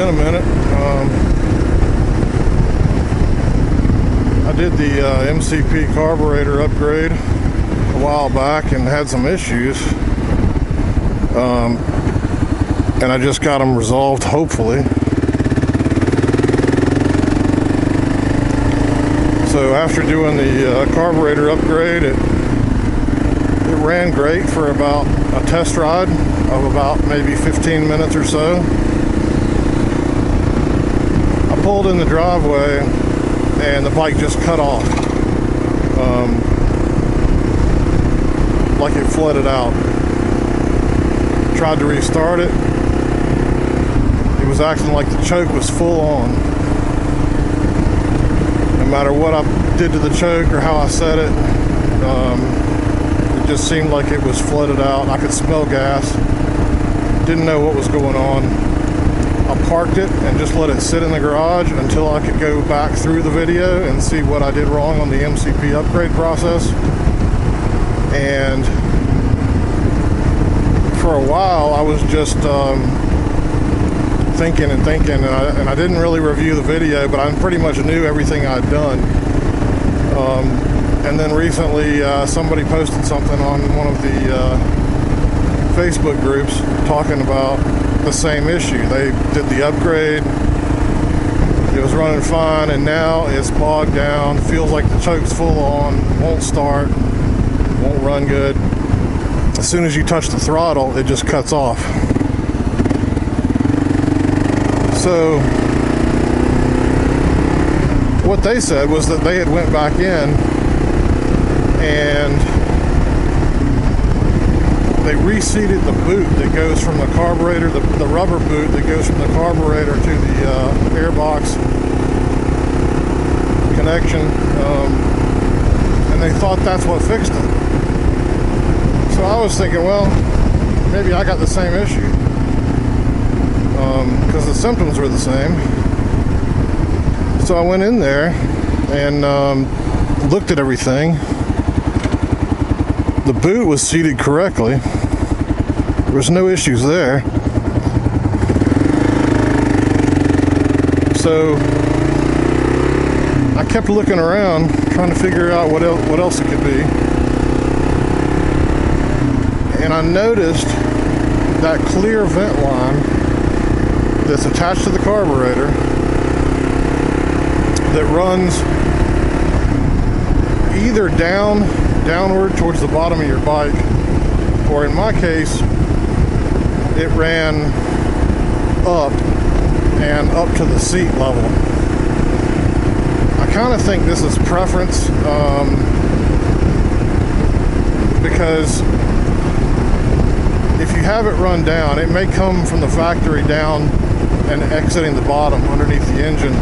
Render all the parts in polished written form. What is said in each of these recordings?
been a minute. I did the MCP carburetor upgrade a while back and had some issues. And I just got them resolved, hopefully. So after doing the carburetor upgrade, it ran great for about a test ride of about maybe 15 minutes or so. I pulled in the driveway and the bike just cut off, like it flooded out. Tried to restart it. It was acting like the choke was full on. No matter what I did to the choke or how I set it, it just seemed like it was flooded out. I could smell gas. Didn't know what was going on. I parked it and just let it sit in the garage until I could go back through the video and see what I did wrong on the MCP upgrade process. And for a while I was just thinking, and I didn't really review the video, but I pretty much knew everything I'd done. And then recently somebody posted something on one of the Facebook groups talking about the same issue. They did the upgrade, it was running fine, and now it's bogged down, feels like the choke's full on, won't start, won't run good. As soon as you touch the throttle, it just cuts off. So what they said was that they had went back in and they reseated the boot that goes from the carburetor, the rubber boot that goes from the carburetor to the airbox connection, and they thought that's what fixed it. So I was thinking, well, maybe I got the same issue, because the symptoms were the same. So I went in there and looked at everything. The boot was seated correctly. There was no issues there. So I kept looking around, trying to figure out what else it could be. And I noticed that clear vent line that's attached to the carburetor that runs either downward towards the bottom of your bike, or in my case, it ran up and up to the seat level. I kind of think this is preference, because if you have it run down, it may come from the factory down and exiting the bottom underneath the engine.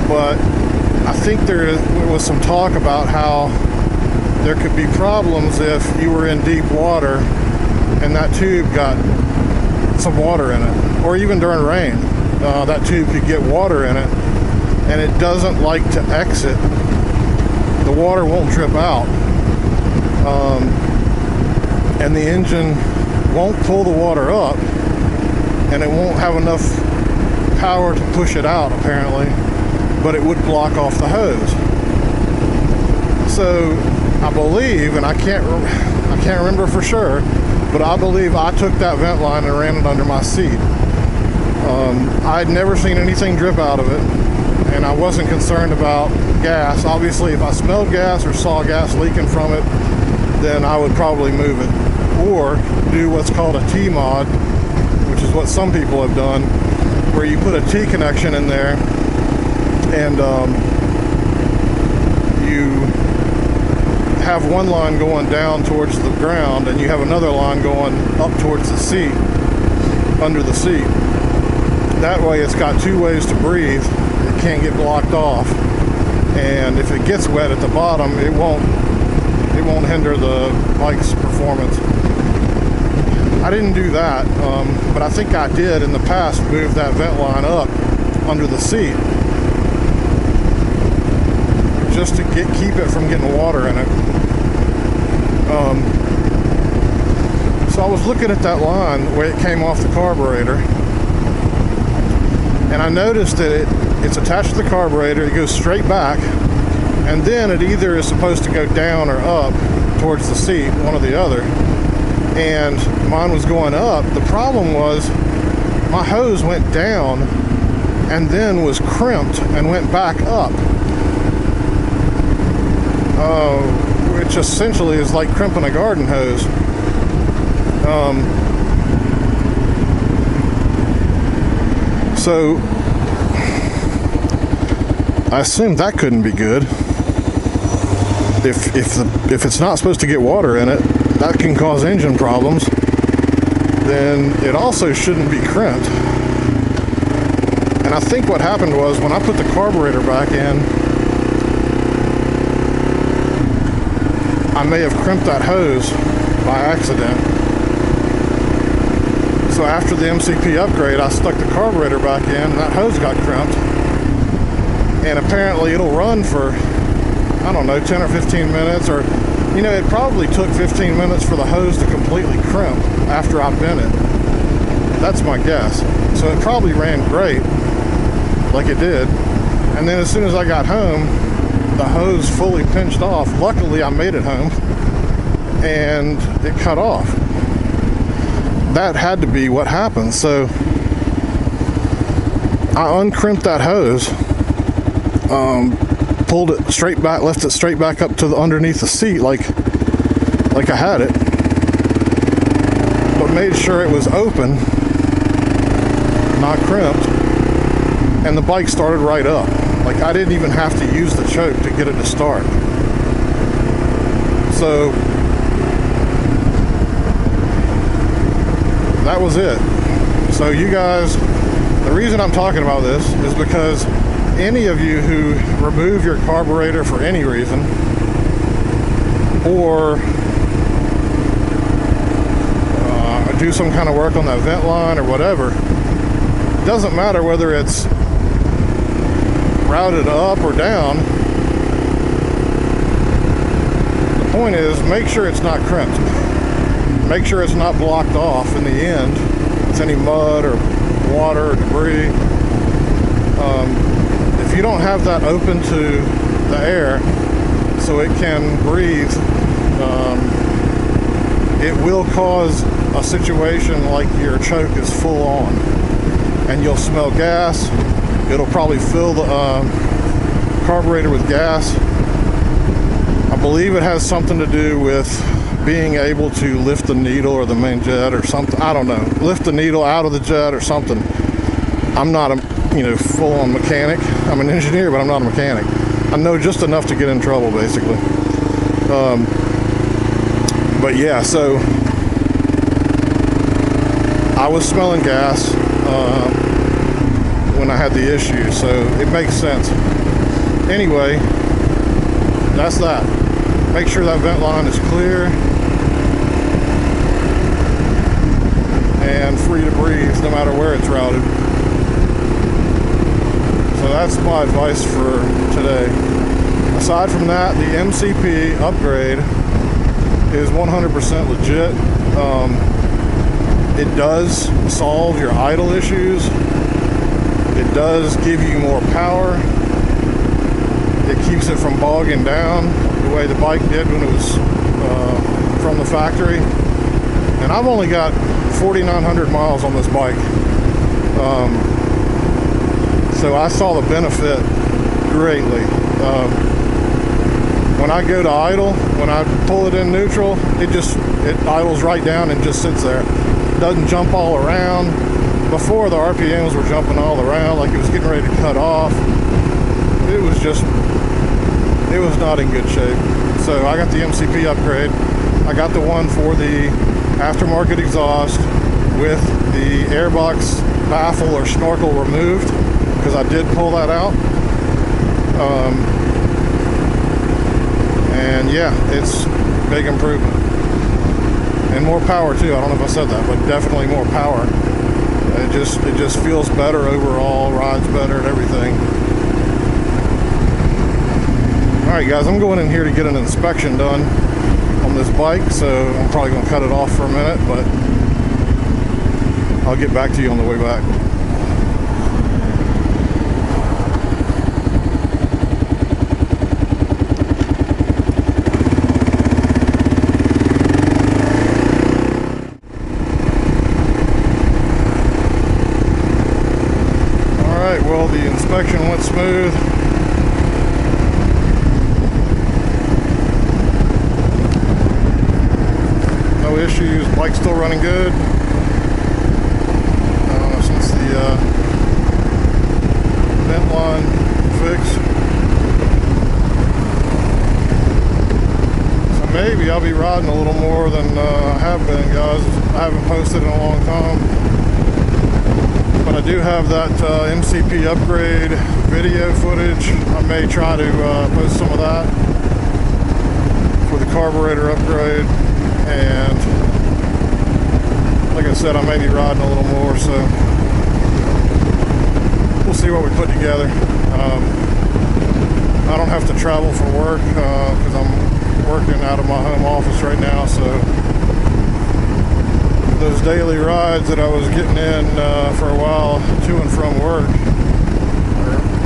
But I think there was some talk about how there could be problems if you were in deep water and that tube got some water in it, or even during rain, that tube could get water in it, and it doesn't like to exit. The water won't drip out, and the engine won't pull the water up, and it won't have enough power to push it out, apparently, but it would block off the hose. So I believe, and I can't remember for sure, but I believe I took that vent line and ran it under my seat. I'd never seen anything drip out of it, and I wasn't concerned about gas. Obviously, if I smelled gas or saw gas leaking from it, then I would probably move it, or do what's called a T-mod, which is what some people have done, where you put a T connection in there and you have one line going down towards the ground and you have another line going up towards the seat, under the seat. That way it's got two ways to breathe. It can't get blocked off, and if it gets wet at the bottom, it won't hinder the bike's performance. I didn't do that, but I think I did in the past move that vent line up under the seat just to keep it from getting water in it. So I was looking at that line, the way it came off the carburetor, and I noticed that it's attached to the carburetor. It goes straight back, and then it either is supposed to go down or up towards the seat, one or the other. And mine was going up. The problem was my hose went down and then was crimped and went back up, which essentially is like crimping a garden hose. So I assumed that couldn't be good. If it's not supposed to get water in it, that can cause engine problems. Then it also shouldn't be crimped. And I think what happened was when I put the carburetor back in, I may have crimped that hose by accident. So after the MCP upgrade, I stuck the carburetor back in, and that hose got crimped. And apparently it'll run for, I don't know, 10 or 15 minutes, or, you know, it probably took 15 minutes for the hose to completely crimp after I bent it. That's my guess. So it probably ran great, like it did. And then as soon as I got home, the hose fully pinched off. Luckily, I made it home, and it cut off. That had to be what happened. So I uncrimped that hose, pulled it straight back, left it straight back up to the underneath the seat like I had it, but made sure it was open, not crimped, and the bike started right up. Like, I didn't even have to use the choke to get it to start. So that was it. So you guys, the reason I'm talking about this is because any of you who remove your carburetor for any reason, or do some kind of work on that vent line or whatever, doesn't matter whether it's routed up or down. The point is, make sure it's not crimped. Make sure it's not blocked off in the end. It's any mud or water or debris. If you don't have that open to the air so it can breathe, it will cause a situation like your choke is full on, and you'll smell gas. It'll probably fill the carburetor with gas. I believe it has something to do with being able to lift the needle or the main jet or something. I don't know. Lift the needle out of the jet or something. I'm not a full-on mechanic. I'm an engineer, but I'm not a mechanic. I know just enough to get in trouble, basically. But yeah, so I was smelling gas when I had the issue, so it makes sense. Anyway, that's that. Make sure that vent line is clear and free to breathe no matter where it's routed. So that's my advice for today. Aside from that, the MCP upgrade is 100% legit. It does solve your idle issues. It does give you more power. It keeps it from bogging down the way the bike did when it was from the factory. And I've only got 4,900 miles on this bike. So I saw the benefit greatly. When I go to idle, when I pull it in neutral, it idles right down and just sits there. It doesn't jump all around. Before, the RPMs were jumping all around like it was getting ready to cut off. It was not in good shape. So I got the MCP upgrade. I got the one for the aftermarket exhaust with the airbox baffle or snorkel removed, because I did pull that out. And yeah, it's a big improvement. And more power too. I don't know if I said that, but definitely more power. It just feels better overall, rides better and everything. Alright guys, I'm going in here to get an inspection done on this bike, so I'm probably going to cut it off for a minute, but I'll get back to you on the way back. inspection went smooth. No issues. Bike's still running good. Since the vent line fix. So maybe I'll be riding a little more than I have been, guys. I haven't posted in a long time. But I do have that MCP upgrade video footage. I may try to post some of that for the carburetor upgrade. And like I said, I may be riding a little more, so we'll see what we put together. I don't have to travel for work because I'm working out of my home office right now, so those daily rides that I was getting in for a while to and from work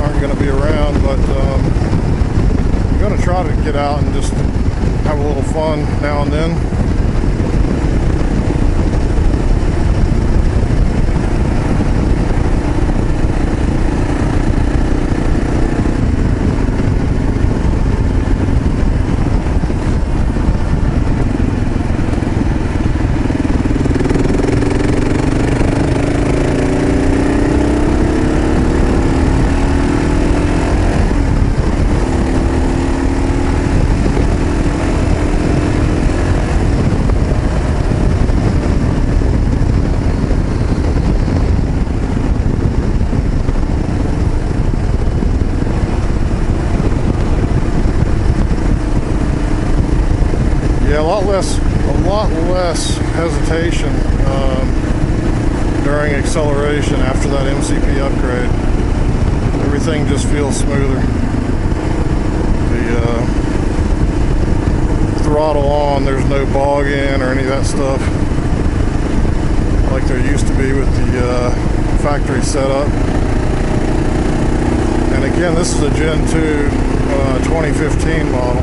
aren't going to be around, but I'm going to try to get out and just have a little fun now and then. Yeah, a lot less hesitation during acceleration after that MCP upgrade. Everything just feels smoother. The throttle on, there's no bogging or any of that stuff like there used to be with the factory setup. And again, this is a Gen2 2015 model.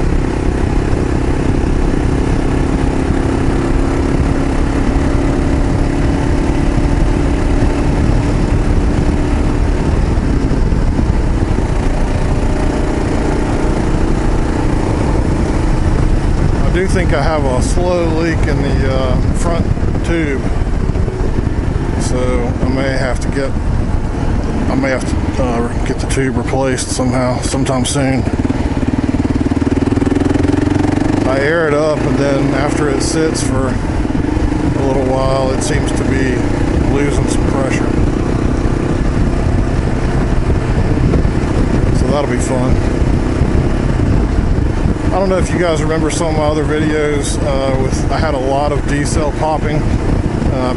I do think I have a slow leak in the front tube, so I may have to get the tube replaced sometime soon. I air it up, and then after it sits for a little while, it seems to be losing some pressure. So that'll be fun. I don't know if you guys remember some of my other videos I had a lot of decel popping,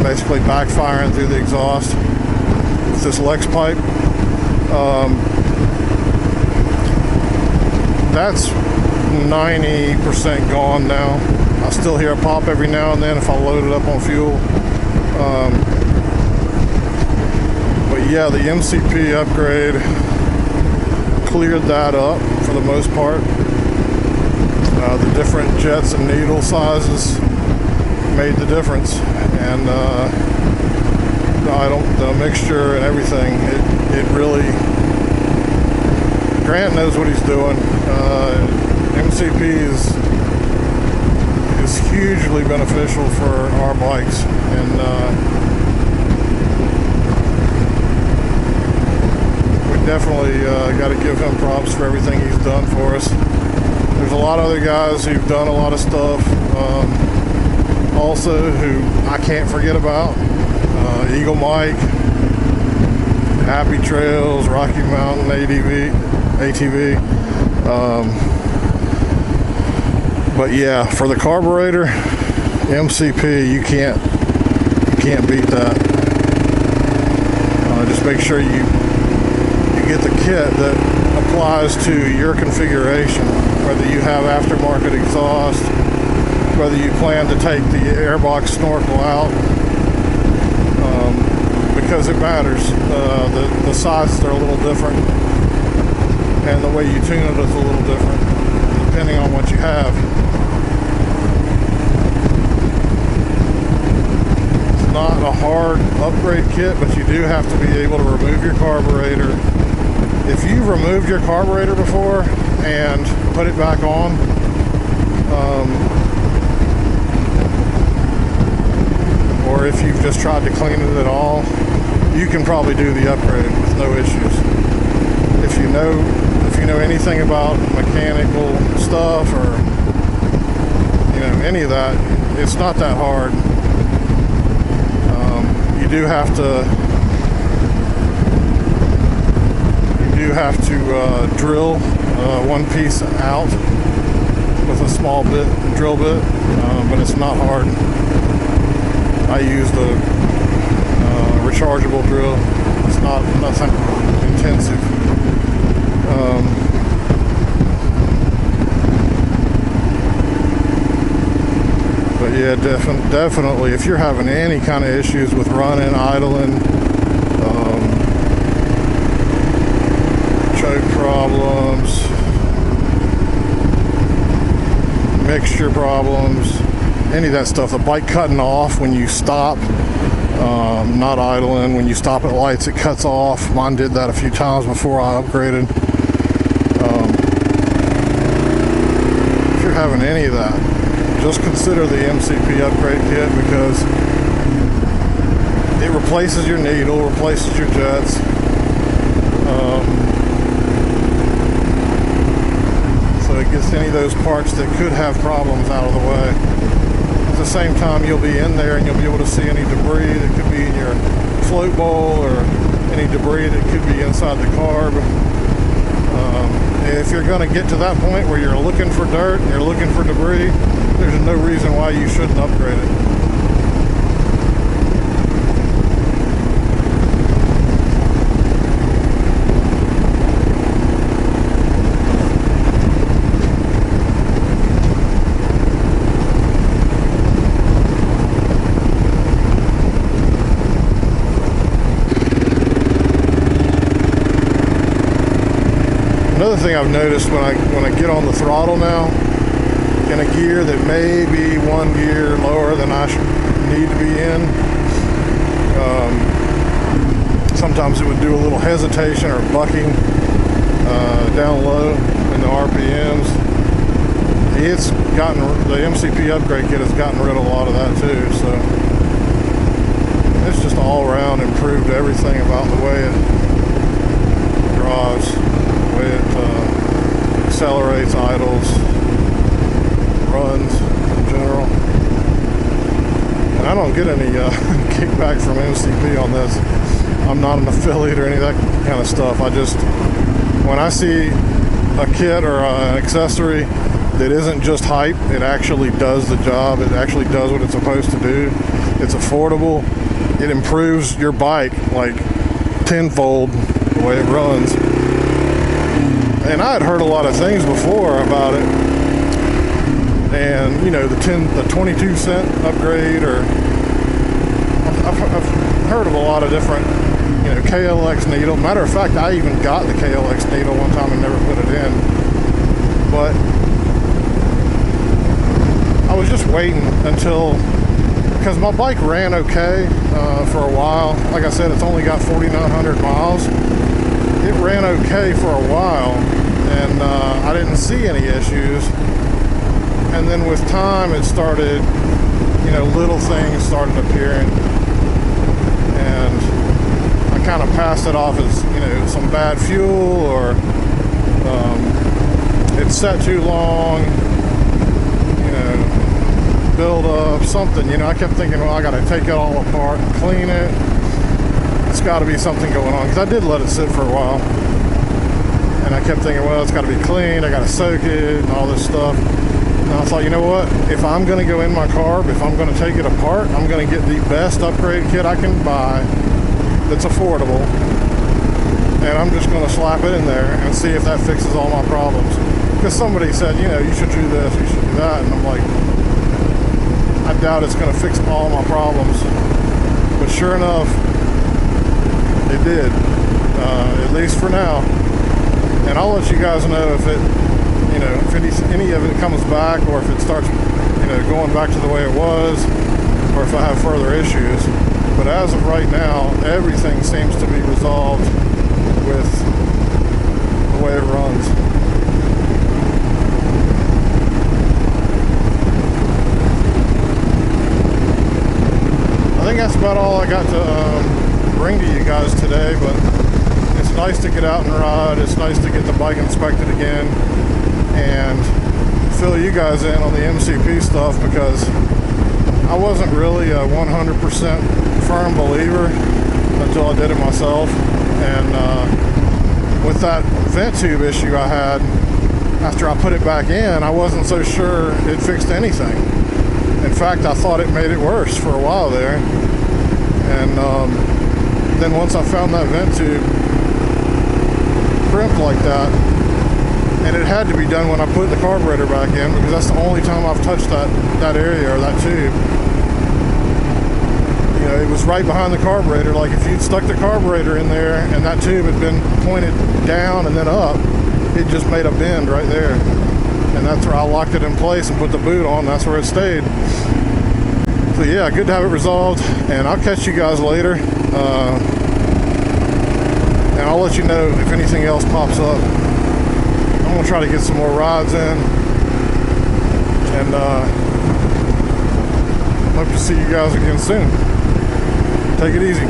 basically backfiring through the exhaust with this Lex pipe. That's 90% gone now. I still hear a pop every now and then if I load it up on fuel. But yeah, the MCP upgrade cleared that up for the most part. The different jets and needle sizes made the difference, and the mixture and everything, it really, Grant knows what he's doing. MCP is hugely beneficial for our bikes, and we definitely got to give him props for everything he's done for us. There's a lot of other guys who've done a lot of stuff also who I can't forget about. Eagle Mike, Happy Trails, Rocky Mountain ATV. But yeah, for the carburetor, MCP, you can't beat that. Just make sure you get the kit that applies to your configuration, whether you have aftermarket exhaust, whether you plan to take the airbox snorkel out, because it matters. The sizes are a little different, and the way you tune it is a little different, depending on what you have. It's not a hard upgrade kit, but you do have to be able to remove your carburetor If you've removed your carburetor before and put it back on, or if you've just tried to clean it at all, you can probably do the upgrade with no issues. If you know anything about mechanical stuff or any of that, it's not that hard. You do have to drill one piece out with a small drill bit, but it's not hard. I use the rechargeable drill. It's nothing intensive. But yeah, definitely, if you're having any kind of issues with running, idling, choke problems, mixture problems, any of that stuff, the bike cutting off when you stop, not idling, when you stop at lights it cuts off. Mine did that a few times before I upgraded. If you're having any of that, just consider the MCP upgrade kit, because it replaces your needle, replaces your jets. So it gets any of those parts that could have problems out of the way. At the same time, you'll be in there and you'll be able to see any debris that could be in your float bowl or any debris that could be inside the carb. If you're going to get to that point where you're looking for dirt and you're looking for debris, there's no reason why you shouldn't upgrade it. Another thing I've noticed when I get on the throttle now, in a gear that may be one gear lower than I need to be in, sometimes it would do a little hesitation or bucking down low in the RPMs. The MCP upgrade kit has gotten rid of a lot of that too, so it's just all around improved everything about the way it drives, the way it accelerates, idles, runs in general. And I don't get any kickback from MCP on this. I'm not an affiliate or any of that kind of stuff. When I see a kit or an accessory that isn't just hype, it actually does the job. It actually does what it's supposed to do. It's affordable. It improves your bike like tenfold the way it runs. And I had heard a lot of things before about it. And the 22 cent upgrade, or I've heard of a lot of different KLX needle. Matter of fact, I even got the KLX needle one time and never put it in. But I was just waiting because my bike ran okay for a while. Like I said, it's only got 4,900 miles. It ran okay for a while, and I didn't see any issues. And then with time, it started, little things started appearing, and I kind of passed it off as, some bad fuel, or it set too long, build up, something, I kept thinking, well, I got to take it all apart and clean it. It's got to be something going on, because I did let it sit for a while, and I kept thinking, well, it's got to be cleaned, I got to soak it and all this stuff. And I thought, you know what, if I'm going to go in my carb, if I'm going to take it apart, I'm going to get the best upgrade kit I can buy that's affordable, and I'm just going to slap it in there and see if that fixes all my problems. Because somebody said, you should do this, you should do that, and I'm like, I doubt it's going to fix all my problems. But sure enough, it did, at least for now. And I'll let you guys know if any of it comes back, or if it starts, going back to the way it was, or if I have further issues. But as of right now, everything seems to be resolved with the way it runs. I think that's about all I got to bring to you guys today, but it's nice to get out and ride. It's nice to get the bike inspected again and fill you guys in on the MCP stuff, because I wasn't really a 100% firm believer until I did it myself. And with that vent tube issue I had, after I put it back in, I wasn't so sure it fixed anything. In fact, I thought it made it worse for a while there. And then once I found that vent tube crimped like that, and it had to be done when I put the carburetor back in, because that's the only time I've touched that area or that tube. You know, it was right behind the carburetor. Like if you'd stuck the carburetor in there and that tube had been pointed down and then up, it just made a bend right there. And that's where I locked it in place and put the boot on. That's where it stayed. So yeah, good to have it resolved, and I'll catch you guys later. And I'll let you know if anything else pops up. I'm gonna try to get some more rides in, and hope to see you guys again soon. Take it easy.